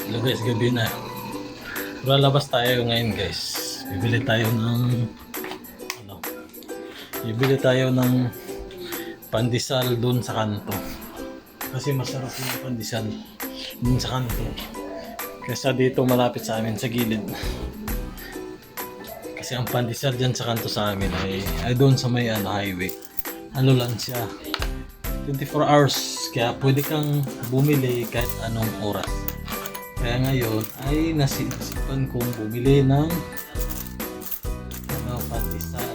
Hello guys, gabi na. Lalabas tayo ngayon guys. Bibili tayo ng pandesal doon sa kanto. Kasi masarap yung pandesal doon sa kanto. Kaysa dito malapit sa amin sa gilid. Kasi ang pandesal dyan sa kanto sa amin ay doon sa may highway. Ano lang siya, 24 hours, kaya pwede kang bumili kahit anong oras. Kaya ngayon ay nasisipan kong bumili ng pandesal.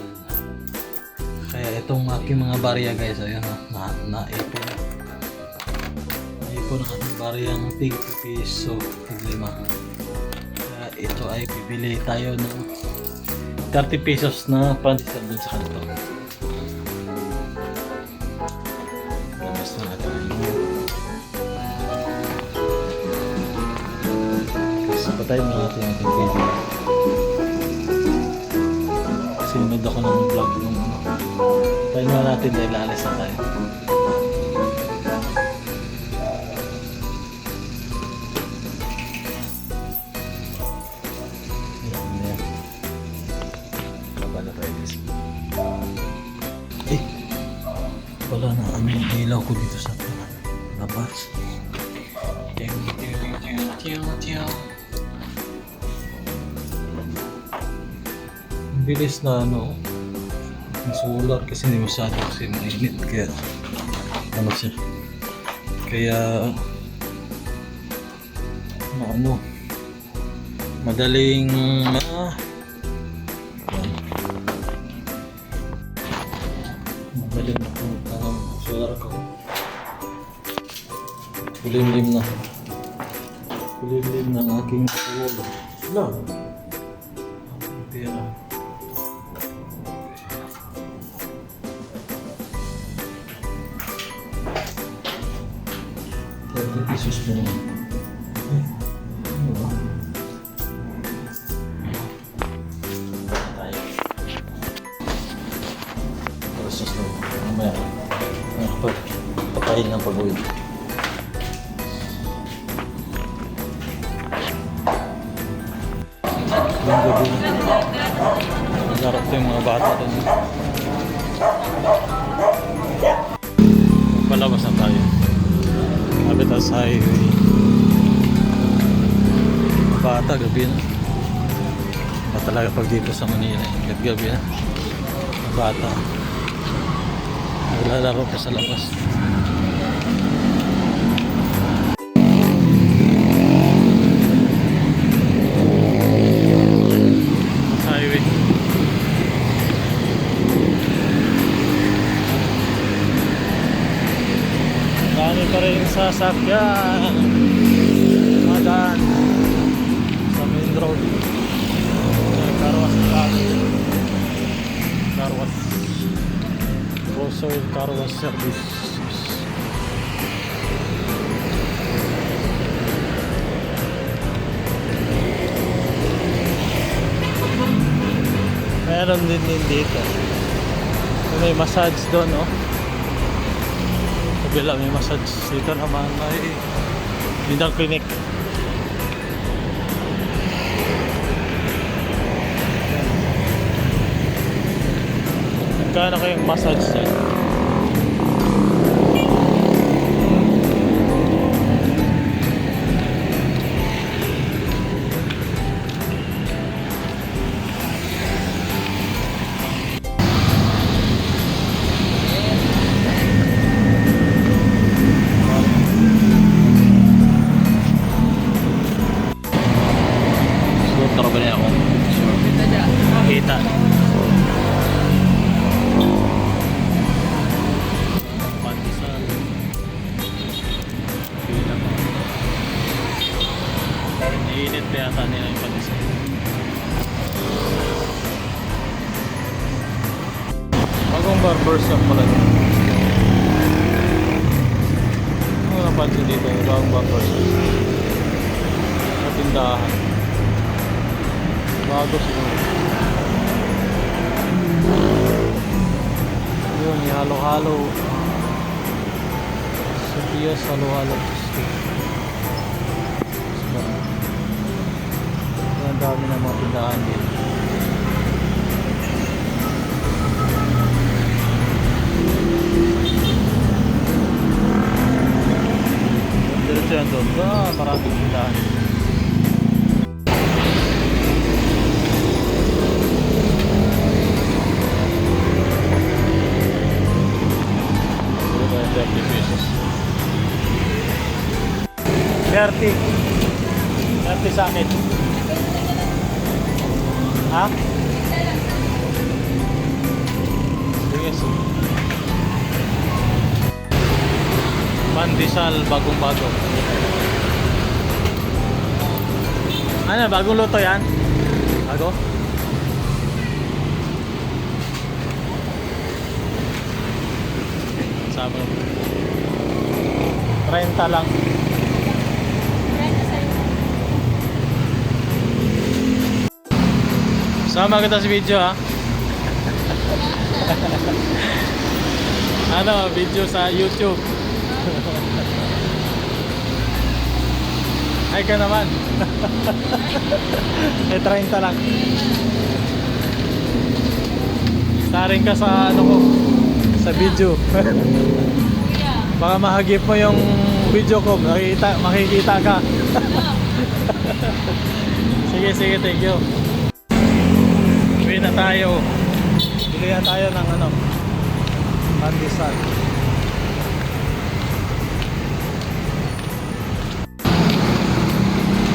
Kaya itong aking mga barya guys, ayun naipon ang ating baryang tig piso, tig 5. Kaya ito ay bibili tayo ng 30 pesos na pandesal dun sa kanto. Patayin mo natin yung video. Sinunod ako ng vlog nung patayin mo natin dahil alis na tayo. Ayan. Baba na tayo guys. Wala na ang ilaw ko dito sa labas. Bilis na yung solar kasi hindi masyado kasi mainit kaya siya kaya madaling solar ko kulimlim ng aking solar lang pera. Pesos mo naman. Pesos na mamaya patayin ng pag-uwi. Yung gabi nagarap ko yung mga bata doon. Palabas na tayo. Habitas highway. Bata gabi na. Ba talaga pag dito sa Manila gabi na. Bata naglalaro pa sa labas. Highway. Dami pa rin sasakyan madaan sa main road. Carwash Rosoil Carwash Service. Meron din dito. May massage doon, no? Kabila may massage. Dito naman ay dental clinic. Magkano kayong massage dyan? Tara ba niya ako? Sure. Kita. Pandesal. Kita pa. Iinit pa yata nila yung pandesal. Bagong barber shop pala dito. Ano napansin dito yung bagong barber shop? Sa tindahan. Bago siguro. Yun, halo-halo. Sopias halo-halo. ng mga tindahan dito. Diretso yan doon. Maraming tindahan. Puro tayo 30 pesos. 30 sa akin. Ha? Sige. Pandesal bagong-bago. Ano, bagong luto yan? Bago? Sabi mo. 30 lang. Sama kita sa video ha. Ano, video sa YouTube. Ay ka naman. Eh 30 lang. Staring ka sa ano ko, sa video. Baka mahagip mo yung video ko, makikita ka. Sige, thank you. Uwi na tayo. Bili na tayo ng ano, pandesal.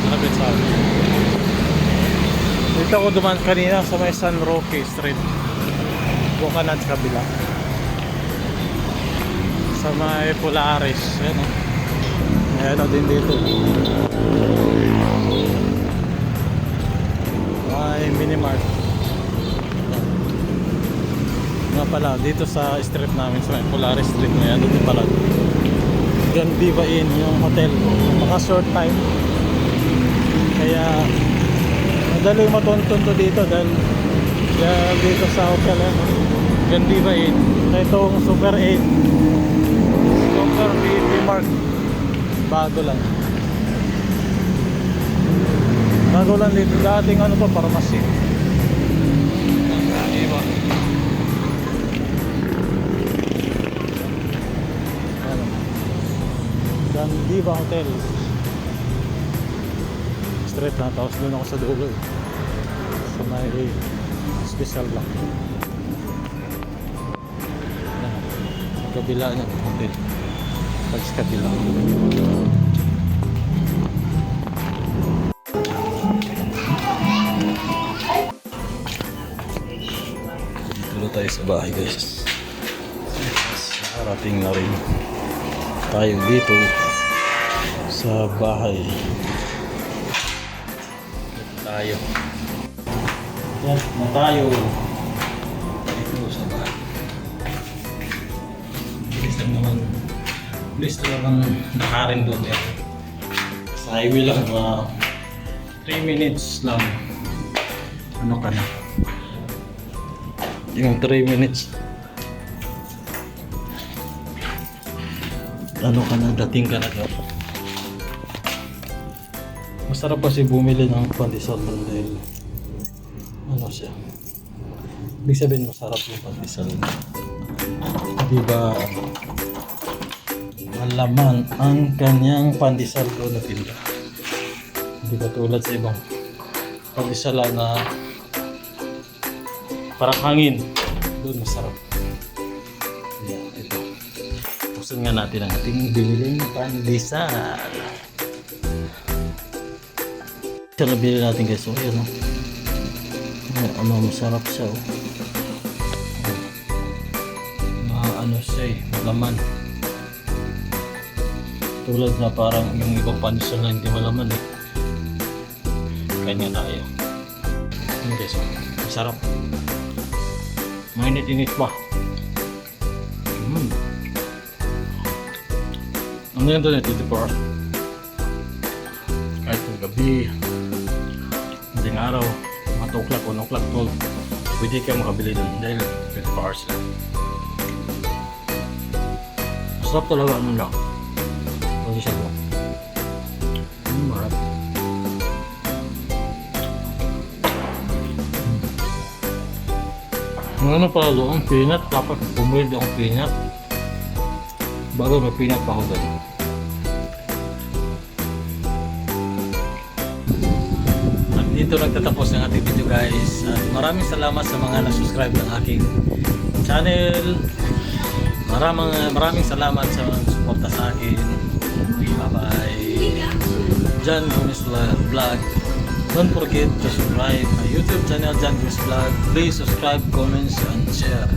Malapit sa akin. Dito ako duman kanina sa may San Roque Street. Bukan na sa kabila. Sa may Polaris. Ayan o. Ayan o din dito. May Minimart. Nga pala, dito sa street namin, sa Polaris Street na yan, dito pala Gandiva Inn yung hotel, maka short time, kaya madali matuntun to dito dahil dito sa hotel yan, Gandiva Inn. Itong Super 8 Super BP Mark, bago lang dito, dating ano to, pharmacy. Iba Gandiva Hotel street na, tapos doon ako sa dulo sa may special lang sa kabila niya hotel, pag sa kabila dito tayo sa bahay guys. Nakarating na rin tayo dito sa bahay. Tayo. Yan na tayo dito sa bahay. Bilis lang naman. Bilis lang ang nakarin doon yan. Sa highway lang, 3 minutes lang. Ano ka na? Yung 3 minutes. Ano ka na, dating ka na daw. Masarap kasi bumili ng pandesal doon dahil ano siya, ibig sabihin masarap yung pandesal. Diba malaman ang kanyang pandesal doon na tinda, hindi katulad sa ibang pandesal na parang hangin. Doon masarap. Yan, ito. Buksan nga natin ang ating biniling pandesal. Ito na binili natin guys. So, yun o. Ano, masarap siya o. Ano siya eh, malaman. Tulad na parang yung ibang pandesal na hindi malaman eh. Kanya tayo. Yun guys o. Masarap. Mainit-init pa. Ano yan doon eh, 24 hours. Kahit kung gabi, hindi araw, mga 2 o'clock, 1 o'clock, 12, pwede kayo makabili doon dahil 24 hours lang. Masarap talaga ano lang. Hindi siya po. Marap. Ano pala doon? Peanut. Dapat bumili akong peanut. Bago may peanut pa ako doon. At dito nagtatapos ang ating video guys. At maraming salamat sa mga nag-subscribe ng aking channel. Maraming salamat sa mga suporta sa akin. Bye bye. John Gomez Vlog. Don't forget to subscribe my YouTube channel, John Gomez Vlog. Please subscribe, comments, and share.